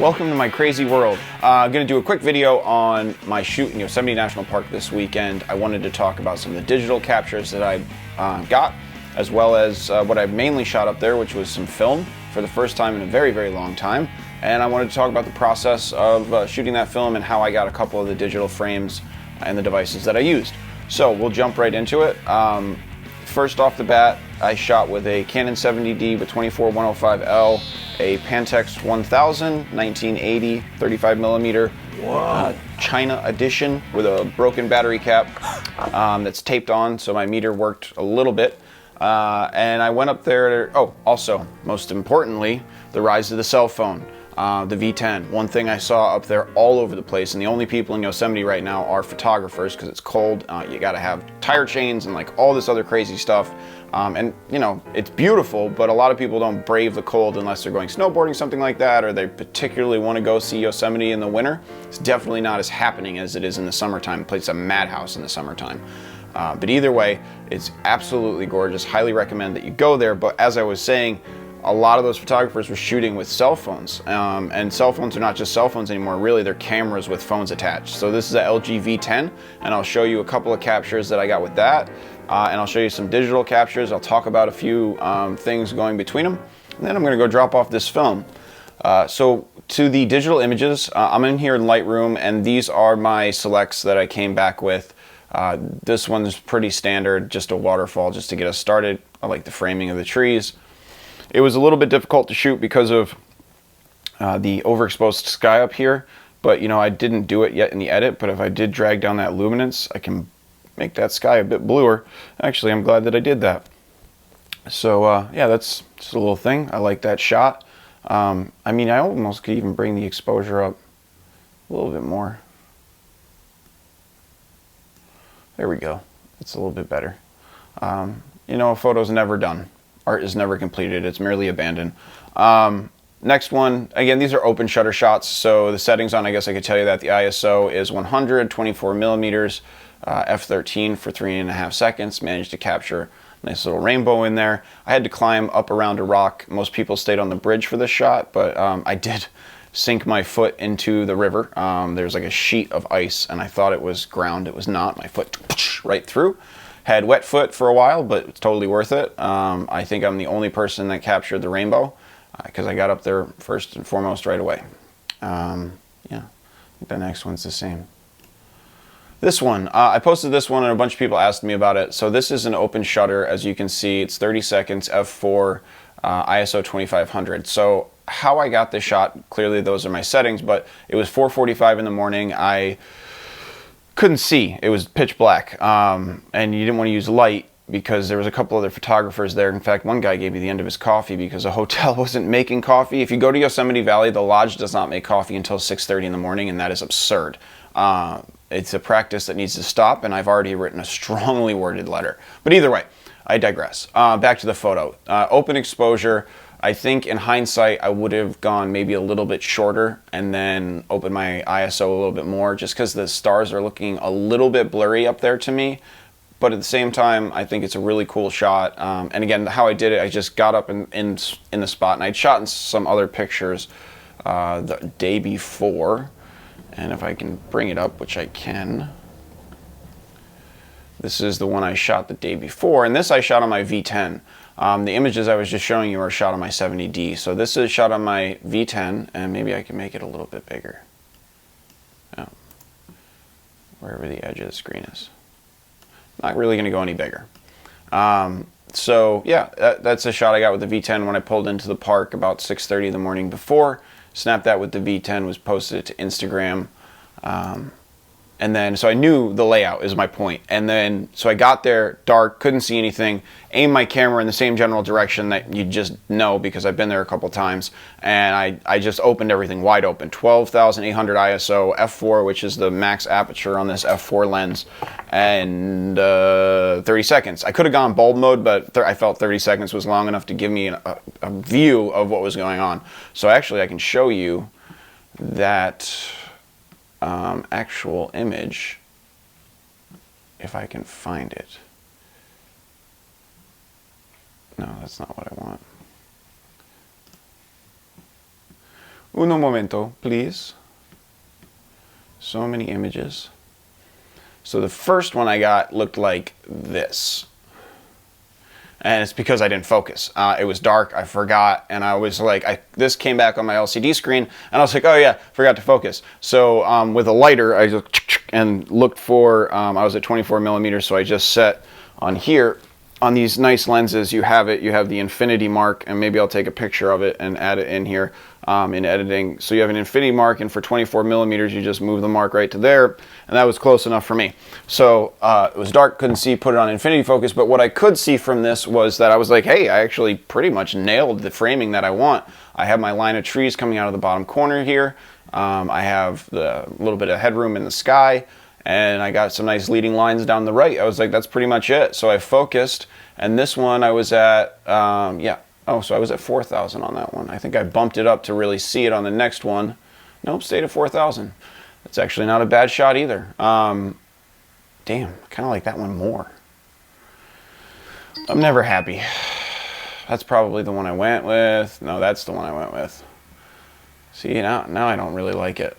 Welcome to my crazy world. I'm going to do a quick video on my shoot in Yosemite National Park this weekend. I wanted to talk about some of the digital captures that I got, as well as what I mainly shot up there, which was some film for the first time in a very, very long time. And I wanted to talk about the process of shooting that film and how I got a couple of the digital frames and the devices that I used. So we'll jump right into it. First off the bat, I shot with a Canon 70D with 24-105L, a Pentax 1000 1980 35mm China edition with a broken battery cap that's taped on, so my meter worked a little bit. And I went up there. Also, most importantly, the rise of the cell phone. The V10. One thing I saw up there all over the place, and the only people in Yosemite right now are photographers because it's cold. You got to have tire chains and like all this other crazy stuff. And you know, it's beautiful, but a lot of people don't brave the cold unless they're going snowboarding, something like that, or they particularly want to go see Yosemite in the winter. It's definitely not as happening as it is in the summertime. The place is a madhouse in the summertime. But either way, it's absolutely gorgeous. Highly recommend that you go there. But as I was saying, a lot of those photographers were shooting with cell phones, and cell phones are not just cell phones anymore. Really, they're cameras with phones attached. So this is a LG V10, and I'll show you a couple of captures that I got with that, and I'll show you some digital captures. I'll talk about a few things going between them, and then I'm going to go drop off this film. So to the digital images, I'm in here in Lightroom, and these are my selects that I came back with. This one's pretty standard, just a waterfall just to get us started. I like the framing of the trees. It was a little bit difficult to shoot because of the overexposed sky up here, but you know, I didn't do it yet in the edit, but if I did drag down that luminance, I can make that sky a bit bluer. Actually, I'm glad that I did that. So yeah, that's just a little thing. I like that shot. I mean, I almost could even bring the exposure up a little bit more. There we go. It's a little bit better. You know, a photo's never done. Art is never completed, it's merely abandoned. Next one, again, these are open shutter shots, so the settings on, I guess I could tell you that the ISO is 100, 24mm, f13 for 3.5 seconds. Managed to capture a nice little rainbow in there. I had to climb up around a rock. Most people stayed on the bridge for this shot, but I did sink my foot into the river. There's like a sheet of ice, and I thought it was ground. It was not. My foot right through. Had wet foot for a while, but it's totally worth it. I think I'm the only person that captured the rainbow because I got up there first and foremost right away. Yeah, I think the next one's the same. This one, I posted this one and a bunch of people asked me about it. So this is an open shutter. As you can see, it's 30 seconds, f4, ISO 2500. So how I got this shot, clearly those are my settings, but it was 4:45 in the morning. I couldn't see. It was pitch black, and you didn't want to use light because there was a couple other photographers there. In fact, one guy gave me the end of his coffee because a hotel wasn't making coffee. If you go to Yosemite Valley, the lodge does not make coffee until 6:30 in the morning, and that is absurd. It's a practice that needs to stop, and I've already written a strongly worded letter. But either way, I digress. Back to the photo. Open exposure. I think in hindsight, I would have gone maybe a little bit shorter and then opened my ISO a little bit more just because the stars are looking a little bit blurry up there to me. But at the same time, I think it's a really cool shot. And again, how I did it, I just got up in the spot, and I'd shot in some other pictures the day before. And if I can bring it up, which I can. This is the one I shot the day before, and this I shot on my V10. The images I was just showing you are shot on my 70D. So this is shot on my V10, and maybe I can make it a little bit bigger. Oh, wherever the edge of the screen is. Not really going to go any bigger. So yeah, that's a shot I got with the V10 when I pulled into the park about 6:30 the morning before. Snapped that with the V10, was posted it to Instagram. And then, so I knew the layout is my point. And then, so I got there, dark, couldn't see anything, aimed my camera in the same general direction that you just know because I've been there a couple times. And I just opened everything wide open. 12,800 ISO, f4, which is the max aperture on this f4 lens, and 30 seconds. I could have gone bulb mode, but I felt 30 seconds was long enough to give me a view of what was going on. So actually I can show you that actual image if I can find it. No, that's not what I want. Uno momento, please. So many images. So the first one I got looked like this. And it's because I didn't focus. It was dark, I forgot, and I was like, this came back on my LCD screen, and I was like, oh yeah, forgot to focus. So with a lighter, I just and looked for, I was at 24 millimeters, so I just set on here, on these nice lenses, you have the infinity mark, and maybe I'll take a picture of it and add it in here in editing. So you have an infinity mark, and for 24 millimeters, you just move the mark right to there, and that was close enough for me. So it was dark, couldn't see, put it on infinity focus, but what I could see from this was that I was like, hey, I actually pretty much nailed the framing that I want. I have my line of trees coming out of the bottom corner here. I have the little bit of headroom in the sky, and I got some nice leading lines down the right. I was like, that's pretty much it. So I focused, and this one I was at, yeah. Oh, so I was at 4,000 on that one. I think I bumped it up to really see it on the next one. Nope, stayed at 4,000. That's actually not a bad shot either. Damn, kind of like that one more. I'm never happy. That's probably the one I went with. No, that's the one I went with. See, now I don't really like it.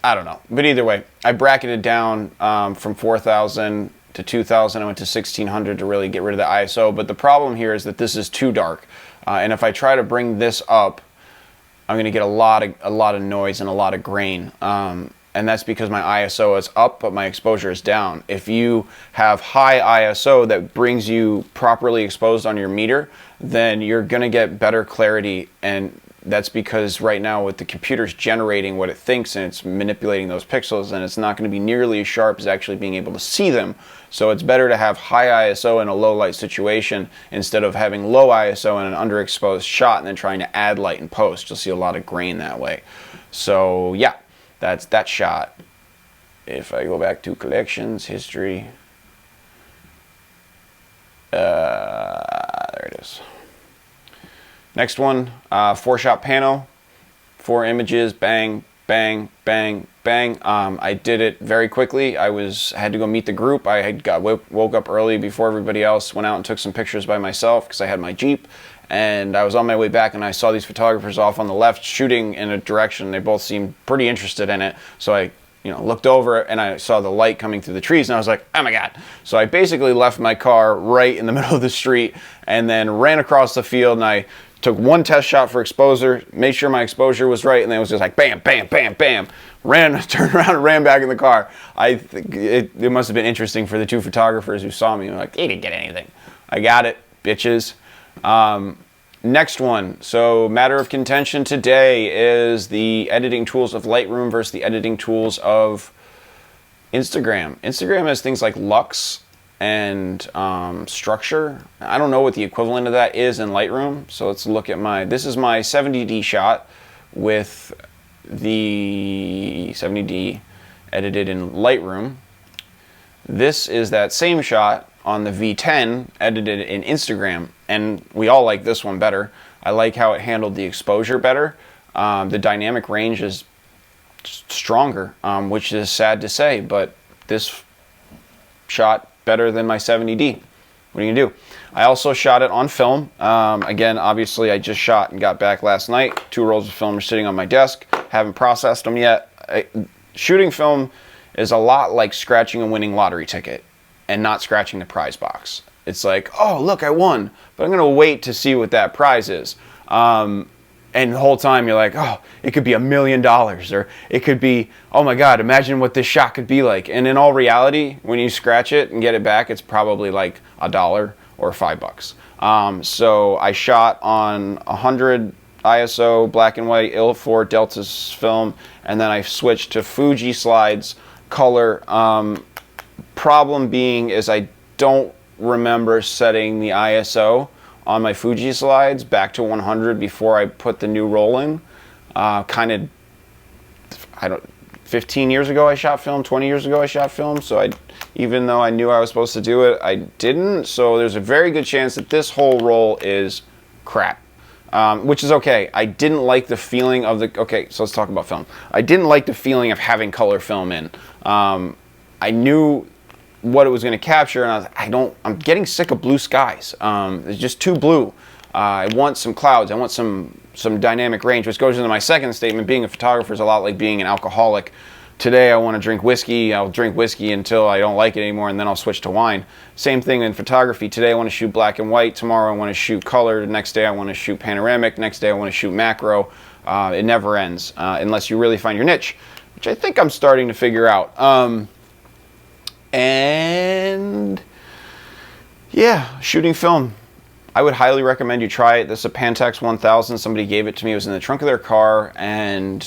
I don't know. But either way, I bracketed down from 4,000 to 2,000. I went to 1,600 to really get rid of the ISO. But the problem here is that this is too dark. And if I try to bring this up, I'm going to get a lot of noise and a lot of grain. And that's because my ISO is up, but my exposure is down. If you have high ISO that brings you properly exposed on your meter, then you're going to get better clarity. And that's because right now with the computer's generating what it thinks and it's manipulating those pixels, and it's not going to be nearly as sharp as actually being able to see them. So it's better to have high ISO in a low light situation instead of having low ISO in an underexposed shot and then trying to add light in post. You'll see a lot of grain that way. So yeah, that's that shot. If I go back to collections, history, there it is. Next one, 4-shot pano, 4 images, bang, bang, bang, bang. I did it very quickly. I had to go meet the group. I had woke up early before everybody else, went out and took some pictures by myself because I had my Jeep. And I was on my way back and I saw these photographers off on the left shooting in a direction. They both seemed pretty interested in it. So I looked over and I saw the light coming through the trees and I was like, oh my God. So I basically left my car right in the middle of the street and then ran across the field, and I took one test shot for exposure, made sure my exposure was right, and then it was just like bam, bam, bam, bam. Turned around and ran back in the car. I think it must have been interesting for the 2 photographers who saw me. They're like, they didn't get anything. I got it, bitches. Next one. So matter of contention today is the editing tools of Lightroom versus the editing tools of Instagram. Instagram has things like Lux and structure. I don't know what the equivalent of that is in Lightroom. So let's look at this is my 70D shot with the 70D edited in Lightroom. This is that same shot on the V10 edited in Instagram, and we all like this one better. I like how it handled the exposure better. The dynamic range is stronger, which is sad to say, but this shot better than my 70D. What are you gonna do? I also shot it on film. Again, obviously I just shot and got back last night. 2 rolls of film are sitting on my desk. Haven't processed them yet. Shooting film is a lot like scratching a winning lottery ticket and not scratching the prize box. It's like, oh, look, I won, but I'm gonna wait to see what that prize is. And the whole time you're like, oh, it could be $1 million, or it could be, oh my God, imagine what this shot could be like. And in all reality, when you scratch it and get it back, it's probably like $1 or $5. So I shot on 100 ISO black and white IL4 Delta's film, and then I switched to Fuji slides color. Problem being is I don't remember setting the ISO on my Fuji slides back to 100 before I put the new roll in. 15 years ago I shot film, 20 years ago I shot film, so even though I knew I was supposed to do it, I didn't. So there's a very good chance that this whole roll is crap. Which is okay. I didn't like the feeling of okay, so let's talk about film. I didn't like the feeling of having color film in. I knew what it was going to capture, and I was like, I'm getting sick of blue skies. It's just too blue. I want some clouds. I want some dynamic range, which goes into my second statement. Being a photographer is a lot like being an alcoholic. Today I want to drink whiskey. I'll drink whiskey until I don't like it anymore, and then I'll switch to wine. Same thing in photography. Today I want to shoot black and white. Tomorrow I want to shoot color. The next day I want to shoot panoramic. Next day I want to shoot macro. It never ends unless you really find your niche, which I think I'm starting to figure out. And yeah, shooting film. I would highly recommend you try it. This is a Pentax 1000. Somebody gave it to me. It was in the trunk of their car, and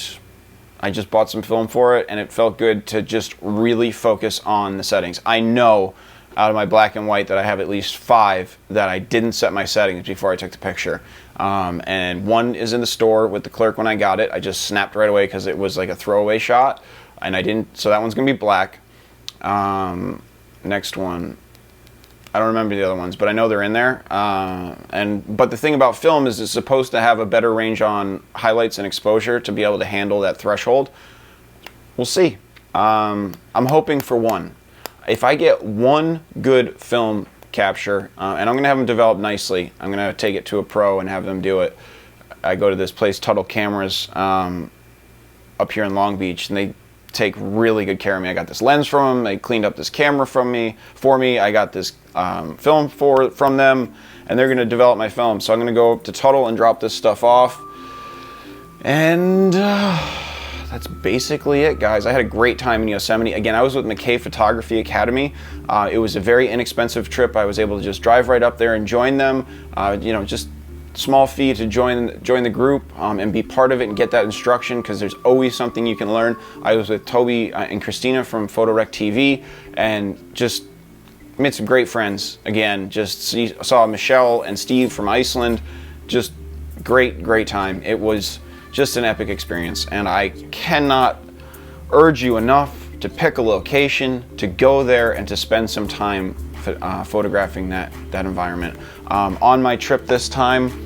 I just bought some film for it, and it felt good to just really focus on the settings. I know out of my black and white that I have at least 5 that I didn't set my settings before I took the picture. And one is in the store with the clerk when I got it. I just snapped right away because it was like a throwaway shot, and I didn't, so that one's gonna be black. Next one, I don't remember the other ones, but I know they're in there. But the thing about film is it's supposed to have a better range on highlights and exposure to be able to handle that threshold. We'll see. I'm hoping for one. If I get one good film capture, and I'm gonna have them developed nicely, I'm gonna take it to a pro and have them do it. I go to this place, Tuttle Cameras, up here in Long Beach, and they take really good care of me. I got this lens from them. They cleaned up this camera for me. I got this film from them, and they're going to develop my film. So I'm going to go up to Tuttle and drop this stuff off. And that's basically it, guys. I had a great time in Yosemite. Again, I was with McKay Photography Academy. It was a very inexpensive trip. I was able to just drive right up there and join them. You know, just small fee to join the group and be part of it and get that instruction, because there's always something you can learn. I was with Toby and Christina from PhotoRec TV, and just made some great friends. Again, just saw Michelle and Steve from Iceland. Just great time. It was just an epic experience, and I cannot urge you enough to pick a location, to go there, and to spend some time photographing that environment. On my trip this time,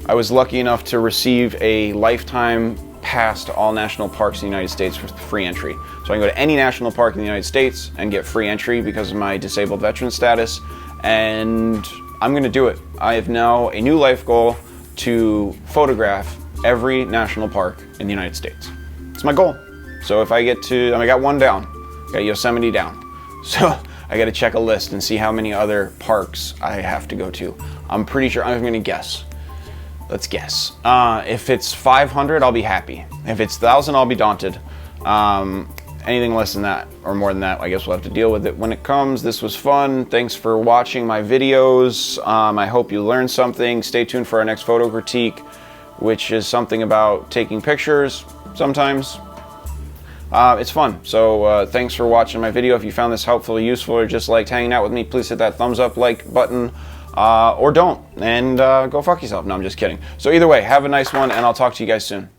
I was lucky enough to receive a lifetime pass to all national parks in the United States with free entry. So I can go to any national park in the United States and get free entry because of my disabled veteran status, and I'm gonna do it. I have now a new life goal to photograph every national park in the United States. It's my goal. So if I got one down, got Yosemite down. So I got to check a list and see how many other parks I have to go to. I'm pretty sure, I'm going to guess. Let's guess. If it's 500, I'll be happy. If it's 1,000, I'll be daunted. Anything less than that or more than that, I guess we'll have to deal with it when it comes. This was fun. Thanks for watching my videos. I hope you learned something. Stay tuned for our next photo critique, which is something about taking pictures sometimes. It's fun. So thanks for watching my video. If you found this helpful or useful, or just liked hanging out with me, please hit that thumbs up like button, or don't, and go fuck yourself. No, I'm just kidding. So either way, have a nice one, and I'll talk to you guys soon.